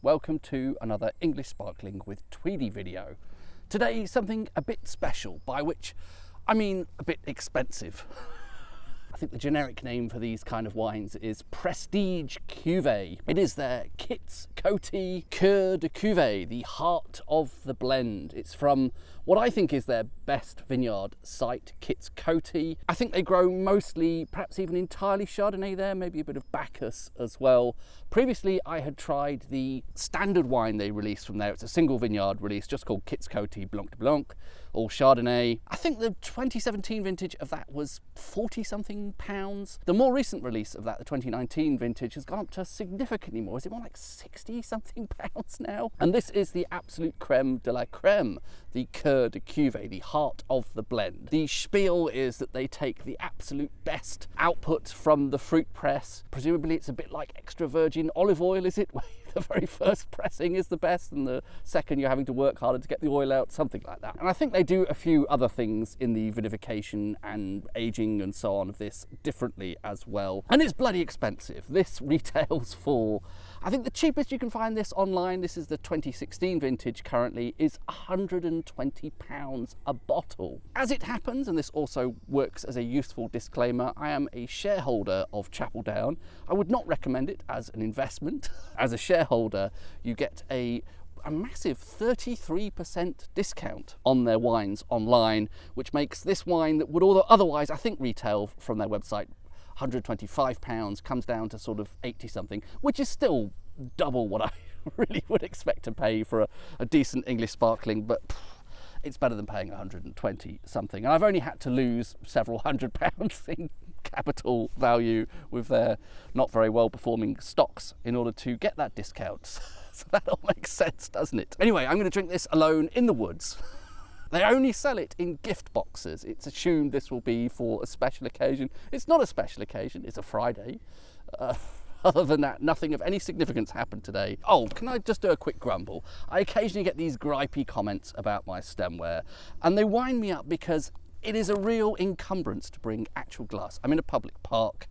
Welcome to another English Sparkling with Tweedy video. Today something a bit special, by which I mean a bit expensive. I think the generic name for these kind of wines is Prestige Cuvée. It is their Coty Coeur de Cuvée, the heart of the blend. It's from what I think is their best vineyard site, Coty. I think they grow mostly, perhaps even entirely Chardonnay there, maybe a bit of Bacchus as well. Previously, I had tried the standard wine they released from there. It's a single vineyard release, just called Coty Blanc de Blanc, all Chardonnay. I think the 2017 vintage of that was 40-something pounds. The more recent release of that, the 2019 vintage, has gone up to significantly more. Is it more like 60-something pounds now? And this is the absolute creme de la creme, the Coeur de Cuvée, the heart of the blend. The spiel is that they take the absolute best output from the fruit press. Presumably it's a bit like extra virgin olive oil, is it? The very first pressing is the best and the second you're having to work harder to get the oil out, something like that. And I think they do a few other things in the vinification and aging and so on of this differently as well. And it's bloody expensive. This retails for, I think the cheapest you can find this online, this is the 2016 vintage currently, is £120 a bottle. As it happens, and this also works as a useful disclaimer, I am a shareholder of Chapel Down. I would not recommend it as an investment. As a shareholder, you get a massive 33% discount on their wines online, which makes this wine that would otherwise, I think, retail from their website £125, comes down to sort of 80-something, which is still double what I really would expect to pay for a decent English sparkling, but it's better than paying 120-something. And I've only had to lose several £100 in capital value with their not very well performing stocks in order to get that discount. So that all makes sense, doesn't it? Anyway, I'm going to drink this alone in the woods. They only sell it in gift boxes. It's assumed this will be for a special occasion. It's not a special occasion, it's a Friday. Other than that, nothing of any significance happened today. Oh, can I just do a quick grumble? I occasionally get these gripey comments about my stemware, and they wind me up because it is a real encumbrance to bring actual glass. I'm in a public park,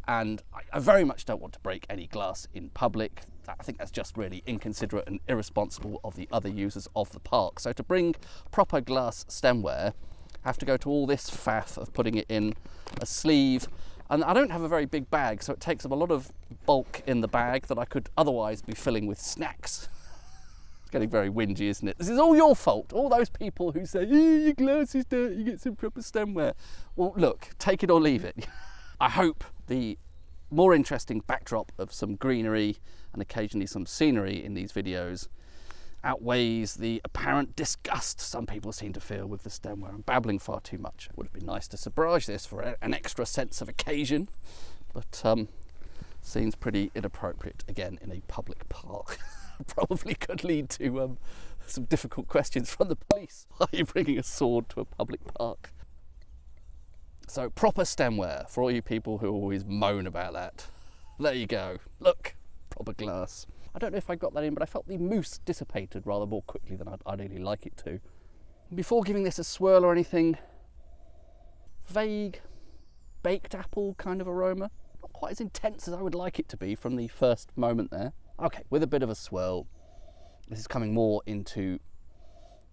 and I very much don't want to break any glass in public. I think that's just really inconsiderate and irresponsible of the other users of the park. So to bring proper glass stemware, I have to go to all this faff of putting it in a sleeve. And I don't have a very big bag, so it takes up a lot of bulk in the bag that I could otherwise be filling with snacks. It's getting very whingy, isn't it? This is all your fault. All those people who say, your glass is dirty, you get some proper stemware. Well, look, take it or leave it. I hope the more interesting backdrop of some greenery and occasionally some scenery in these videos outweighs the apparent disgust some people seem to feel with the stemware. I'm babbling far too much. It would have been nice to sobrage this for an extra sense of occasion, but seems pretty inappropriate again in a public park. Probably could lead to some difficult questions from the police. Why are you bringing a sword to a public park? So proper stemware for all you people who always moan about that. There you go. Look, proper glass. I don't know if I got that in, but I felt the mousse dissipated rather more quickly than I'd really like it to. Before giving this a swirl or anything, vague baked apple kind of aroma. Not quite as intense as I would like it to be from the first moment there. Okay, with a bit of a swirl, this is coming more into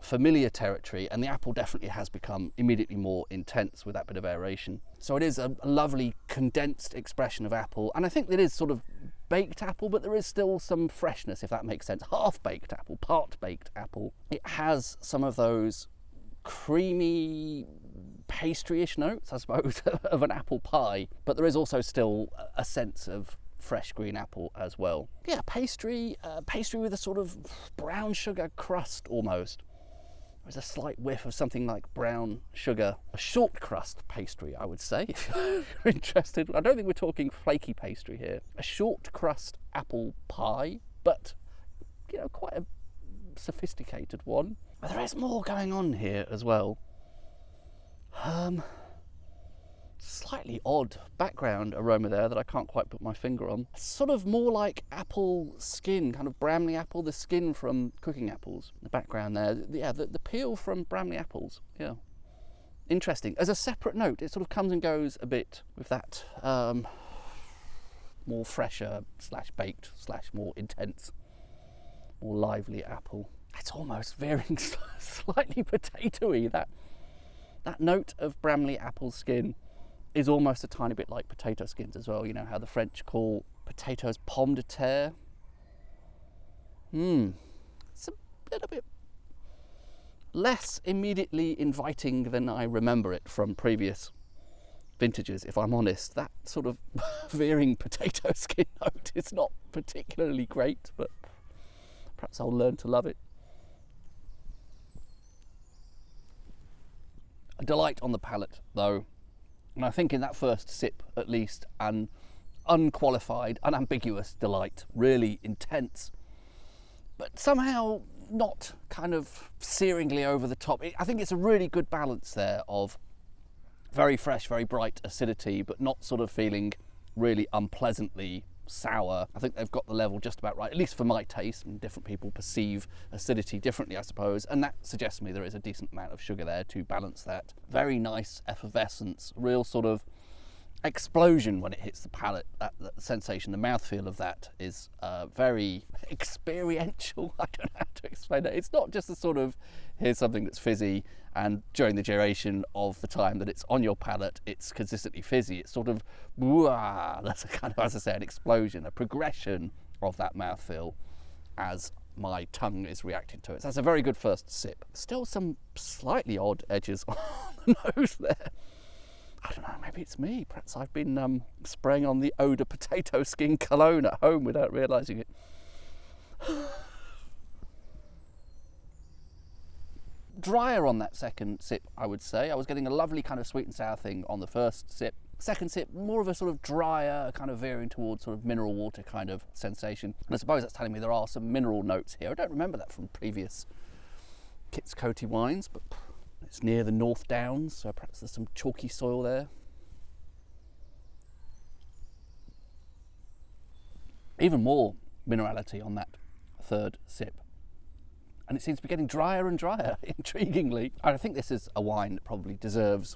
familiar territory, and the apple definitely has become immediately more intense with that bit of aeration. So it is a lovely condensed expression of apple, and I think it is sort of baked apple, but there is still some freshness, if that makes sense. Half-baked apple, part-baked apple. It has some of those creamy pastry-ish notes, I suppose, of an apple pie, but there is also still a sense of fresh green apple as well. Yeah, pastry with a sort of brown sugar crust almost. There's a slight whiff of something like brown sugar, a short crust pastry, I would say, if you're interested. I don't think we're talking flaky pastry here. A short crust apple pie, but, you know, quite a sophisticated one. But there is more going on here as well. Slightly odd background aroma there that I can't quite put my finger on. Sort of more like apple skin, kind of Bramley apple, the skin from cooking apples. The background there, yeah, the peel from Bramley apples, yeah. Interesting. As a separate note, it sort of comes and goes a bit with that more fresher slash baked slash more intense more lively apple. It's almost veering slightly potatoey. That note of Bramley apple skin is almost a tiny bit like potato skins as well. You know how the French call potatoes pomme de terre? It's a little bit less immediately inviting than I remember it from previous vintages, if I'm honest. That sort of veering potato skin note is not particularly great, but perhaps I'll learn to love it. A delight on the palate though, and I think in that first sip at least, an unqualified, unambiguous delight, really intense, but somehow not kind of searingly over the top. I think it's a really good balance there of very fresh, very bright acidity, but not sort of feeling really unpleasantly sour. I think they've got the level just about right, at least for my taste, and different people perceive acidity differently, I suppose, and that suggests to me there is a decent amount of sugar there to balance that. Very nice effervescence, real sort of explosion when it hits the palate. That sensation, the mouthfeel of that is very experiential. I don't know how to explain it. It's not just a sort of, here's something that's fizzy, and during the duration of the time that it's on your palate, it's consistently fizzy. It's sort of, wah, that's a kind of, as I say, an explosion, a progression of that mouthfeel as my tongue is reacting to it. So that's a very good first sip. Still some slightly odd edges on the nose there. I don't know, maybe it's me. Perhaps I've been spraying on the Eau de Potato Skin cologne at home without realising it. Drier on that second sip, I would say. I was getting a lovely kind of sweet and sour thing on the first sip. Second sip, more of a sort of drier, kind of veering towards sort of mineral water kind of sensation. And I suppose that's telling me there are some mineral notes here. I don't remember that from previous Coty wines, but it's near the North Downs, so perhaps there's some chalky soil there. Even more minerality on that third sip. And it seems to be getting drier and drier, intriguingly. I think this is a wine that probably deserves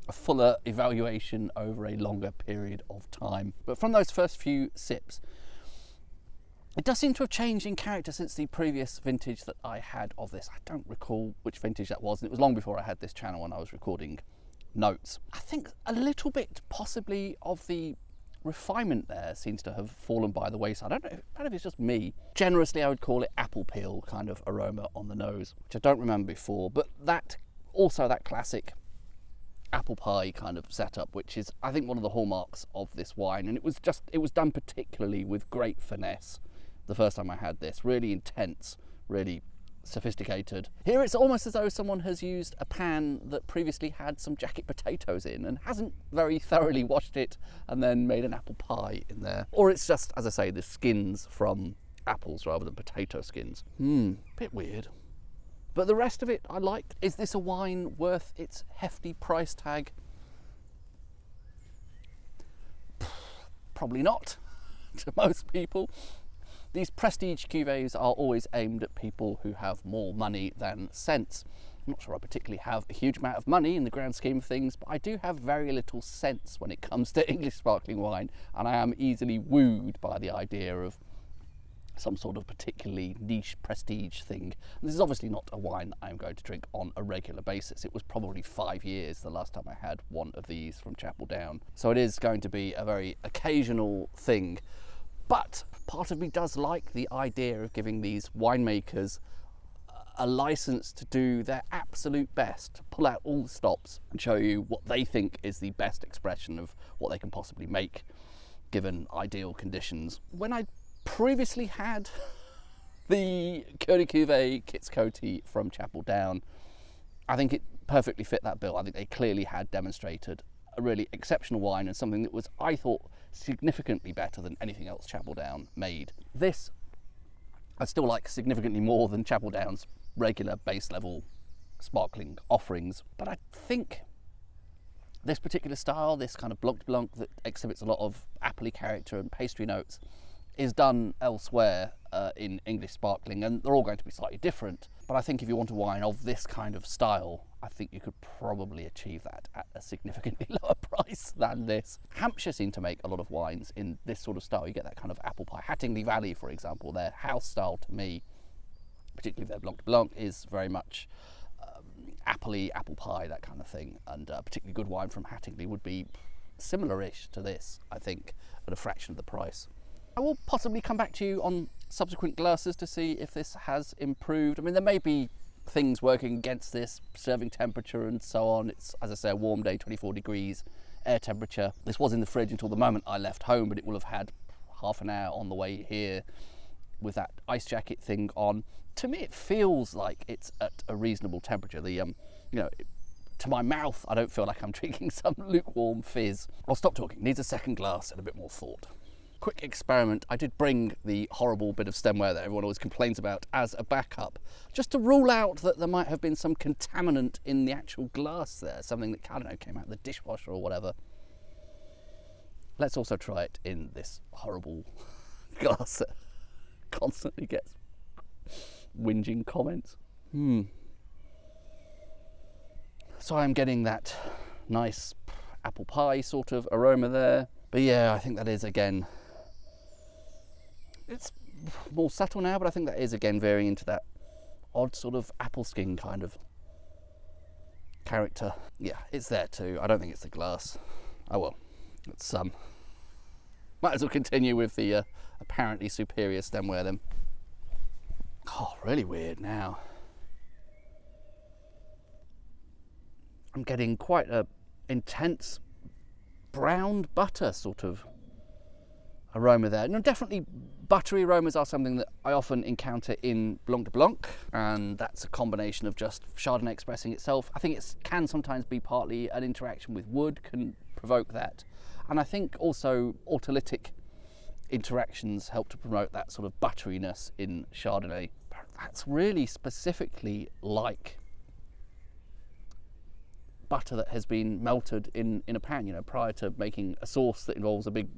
a fuller evaluation over a longer period of time. But from those first few sips, it does seem to have changed in character since the previous vintage that I had of this. I don't recall which vintage that was, and it was long before I had this channel and I was recording notes. I think a little bit possibly of the refinement there seems to have fallen by the wayside. I don't know if it's just me. Generously, I would call it apple peel kind of aroma on the nose, which I don't remember before, but that classic apple pie kind of setup, which is, I think, one of the hallmarks of this wine. And it was done particularly with great finesse the first time I had this. Really intense, really sophisticated. Here it's almost as though someone has used a pan that previously had some jacket potatoes in and hasn't very thoroughly washed it and then made an apple pie in there. Or it's just, as I say, the skins from apples rather than potato skins. Bit weird. But the rest of it I liked. Is this a wine worth its hefty price tag? Probably not, to most people. These prestige cuvées are always aimed at people who have more money than sense. I'm not sure I particularly have a huge amount of money in the grand scheme of things, but I do have very little sense when it comes to English sparkling wine, and I am easily wooed by the idea of some sort of particularly niche prestige thing. And this is obviously not a wine that I'm going to drink on a regular basis. It was probably 5 years the last time I had one of these from Chapel Down. So it is going to be a very occasional thing. But part of me does like the idea of giving these winemakers a license to do their absolute best, to pull out all the stops and show you what they think is the best expression of what they can possibly make given ideal conditions. When I previously had the Coeur Cuvée Kits Coty from Chapel Down, I think it perfectly fit that bill. I think they clearly had demonstrated a really exceptional wine and something that was, I thought, significantly better than anything else Chapel Down made. This I still like significantly more than Chapel Down's regular base level sparkling offerings, but I think this particular style, this kind of blanc de blanc that exhibits a lot of appley character and pastry notes, is done elsewhere in English sparkling, and they're all going to be slightly different. But I think if you want a wine of this kind of style, I think you could probably achieve that at a significantly lower price than this. Hampshire seem to make a lot of wines in this sort of style. You get that kind of apple pie. Hattingley Valley, for example, their house style to me particularly their Blanc de Blanc, is very much appley, apple pie, that kind of thing. And particularly good wine from Hattingley would be similar-ish to this, I think, at a fraction of the price. I will possibly come back to you on subsequent glasses to see if this has improved. I mean, there may be things working against this, serving temperature and so on. It's, as I say, a warm day, 24 degrees, air temperature. This was in the fridge until the moment I left home, but it will have had half an hour on the way here with that ice jacket thing on. To me, it feels like it's at a reasonable temperature. The, you know, to my mouth, I don't feel like I'm drinking some lukewarm fizz. I'll stop talking. Needs a second glass and a bit more thought. Quick experiment. I did bring the horrible bit of stemware that everyone always complains about as a backup, just to rule out that there might have been some contaminant in the actual glass there, something that, I don't know, came out of the dishwasher or whatever. Let's also try it in this horrible glass that constantly gets whinging comments. So I'm getting that nice apple pie sort of aroma there. But yeah, I think that is, again, it's more subtle now, but I think that is, again, veering into that odd sort of apple skin kind of character. Yeah, it's there too. I don't think it's the glass. Oh well, it's might as well continue with the apparently superior stemware then. Oh, really weird now. I'm getting quite a intense browned butter sort of aroma there. No, definitely buttery aromas are something that I often encounter in Blanc de Blanc, and that's a combination of just Chardonnay expressing itself. I think it can sometimes be partly an interaction with wood can provoke that, and I think also autolytic interactions help to promote that sort of butteriness in Chardonnay. But that's really specifically like butter that has been melted in a pan, you know, prior to making a sauce that involves a big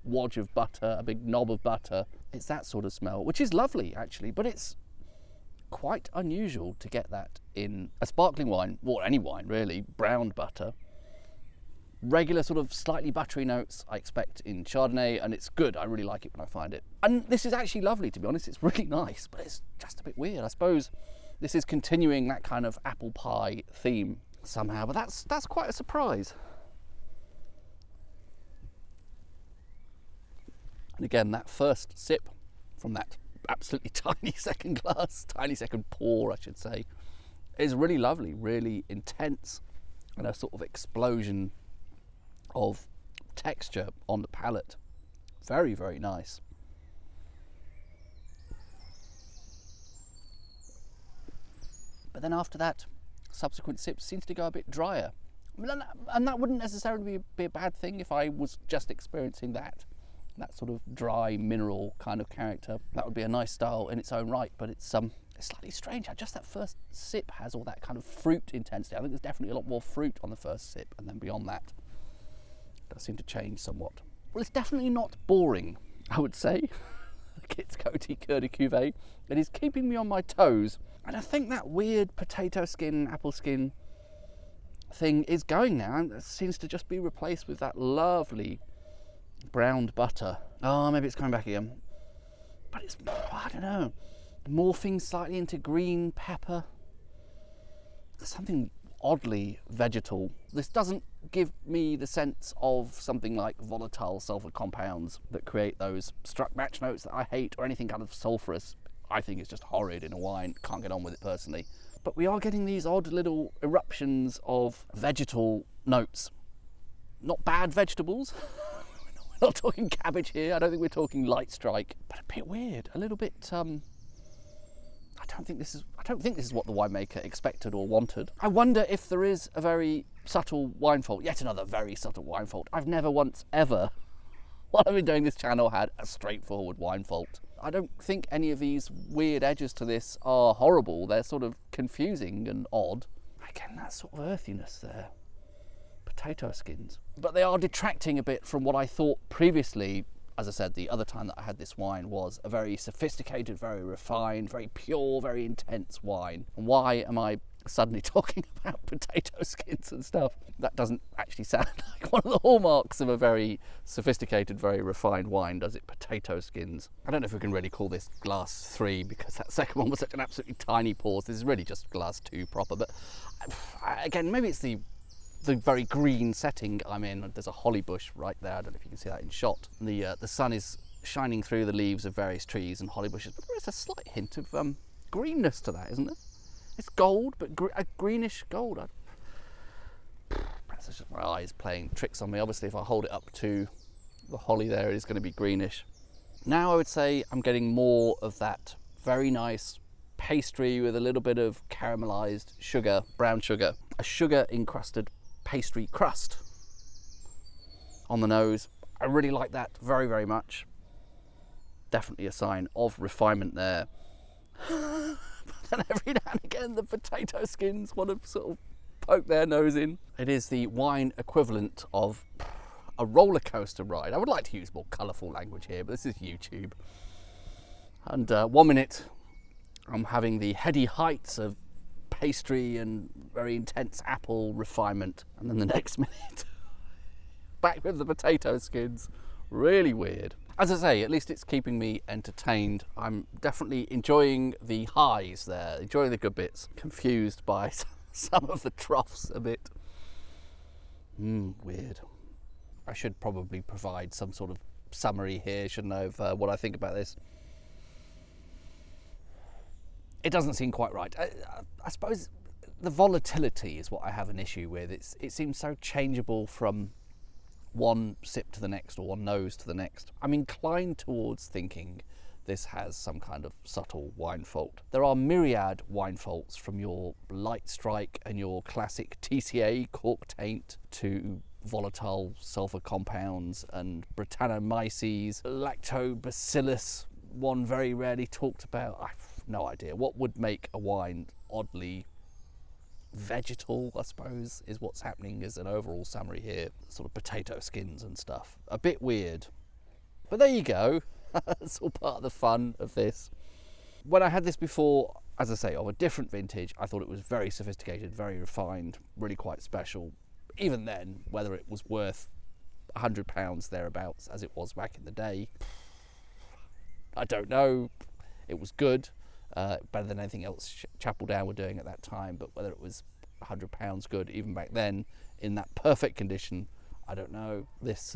wodge of butter, a big knob of butter. It's that sort of smell, which is lovely actually, but it's quite unusual to get that in a sparkling wine, or any wine really. Browned butter, regular sort of slightly buttery notes I expect in Chardonnay, and it's good. I really like it when I find it. And this is actually lovely, to be honest. It's really nice, but it's just a bit weird. I suppose this is continuing that kind of apple pie theme somehow, but that's quite a surprise. And again, that first sip from that absolutely tiny second glass, tiny second pour I should say, is really lovely, really intense, and a sort of explosion of texture on the palate. Very, very nice. But then after that, subsequent sips seems to go a bit drier. And that wouldn't necessarily be a bad thing if I was just experiencing that sort of dry mineral kind of character. That would be a nice style in its own right, but it's slightly strange how just that first sip has all that kind of fruit intensity. I think there's definitely a lot more fruit on the first sip, and then beyond that it does seem to change somewhat. Well, it's definitely not boring, I would say. It's Coty Coeur de Cuvée. It is keeping me on my toes, and I think that weird potato skin, apple skin thing is going now, and it seems to just be replaced with that lovely browned butter. Oh, maybe it's coming back again, but it's, I don't know, morphing slightly into green pepper. There's something oddly vegetal. This doesn't give me the sense of something like volatile sulfur compounds that create those struck match notes that I hate, or anything kind of sulfurous. I think it's just horrid in a wine. Can't get on with it personally. But we are getting these odd little eruptions of vegetal notes. Not bad vegetables. We're not talking cabbage here. I don't think we're talking light strike, but a bit weird, a little bit. I don't think this is what the winemaker expected or wanted. I wonder if there is a very subtle wine fault. Yet another very subtle wine fault. I've never once ever, while I've been doing this channel, had a straightforward wine fault. I don't think any of these weird edges to this are horrible. They're sort of confusing and odd. Again, that sort of earthiness there. Potato skins. But they are detracting a bit from what I thought previously, as I said, the other time that I had this wine was a very sophisticated, very refined, very pure, very intense wine. And why am I suddenly talking about potato skins and stuff. That doesn't actually sound like one of the hallmarks of a very sophisticated, very refined wine, does it? Potato skins. I don't know if we can really call this glass 3 because that second one was such an absolutely tiny pause. This is really just glass 2 proper, but again, maybe it's the very green setting I'm in. There's a holly bush right there. I don't know if you can see that in shot. The sun is shining through the leaves of various trees and holly bushes, but there is a slight hint of greenness to that, isn't there? It's gold, but a greenish gold. Perhaps it's just my eyes playing tricks on me. Obviously, if I hold it up to the holly there, it is going to be greenish. Now I would say I'm getting more of that very nice pastry with a little bit of caramelized sugar, brown sugar, a sugar encrusted pastry crust on the nose. I really like that very, very much. Definitely a sign of refinement there. But then every now and again the potato skins want to sort of poke their nose in. It is the wine equivalent of a roller coaster ride. I would like to use more colourful language here, but this is YouTube. And 1 minute I'm having the heady heights of pastry and very intense apple refinement, and then the next minute back with the potato skins. Really weird. As I say, at least it's keeping me entertained. I'm definitely enjoying the highs there, enjoying the good bits, confused by some of the troughs a bit. Weird. I should probably provide some sort of summary here, shouldn't I, of what I think about this. It doesn't seem quite right. I suppose the volatility is what I have an issue with. It seems so changeable from one sip to the next or one nose to the next. I'm inclined towards thinking this has some kind of subtle wine fault. There are myriad wine faults, from your light strike and your classic TCA cork taint to volatile sulfur compounds and Brettanomyces, lactobacillus, one very rarely talked about. I've no idea. What would make a wine oddly vegetal, I suppose, is what's happening as an overall summary here. Sort of potato skins and stuff. A bit weird. But there you go. It's all part of the fun of this. When I had this before, as I say, of a different vintage, I thought it was very sophisticated, very refined, really quite special. Even then, whether it was worth £100 thereabouts, as it was back in the day, I don't know. It was good. Better than anything else Chapel Down were doing at that time, but whether it was £100 good even back then in that perfect condition, I don't know. This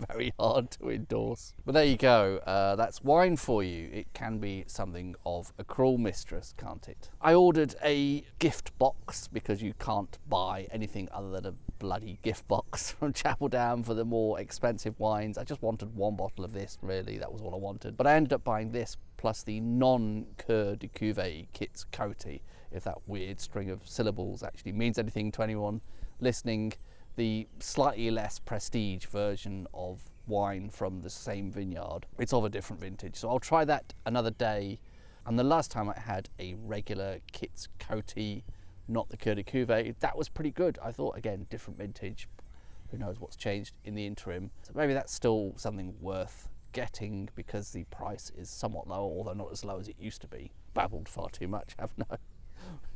very hard to endorse. But there you go. That's wine for you. It can be something of a cruel mistress, can't it? I ordered a gift box because you can't buy anything other than a bloody gift box from Chapel Down for the more expensive wines. I just wanted one bottle of this, really. That was all I wanted. But I ended up buying this plus the non-Coeur de Cuvée kits Coty, if that weird string of syllables actually means anything to anyone listening. The slightly less prestige version of wine from the same vineyard. It's of a different vintage, so I'll try that another day. And the last time I had a regular Kits Coty, not the Coeur de Cuvée, that was pretty good. I thought, again, different vintage. Who knows what's changed in the interim. So maybe that's still something worth getting because the price is somewhat lower, although not as low as it used to be. Babbled far too much, haven't I?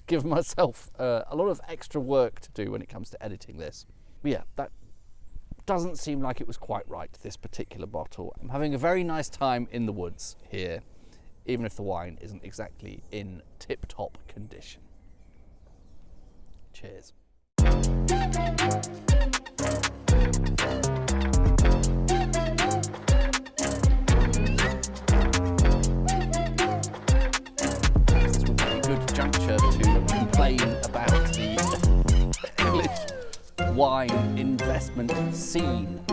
Given myself a lot of extra work to do when it comes to editing this. But yeah, that doesn't seem like it was quite right, this particular bottle. I'm having a very nice time in the woods here, even if the wine isn't exactly in tip-top condition. Cheers. This would be a good juncture to complain about the English wine investment scene.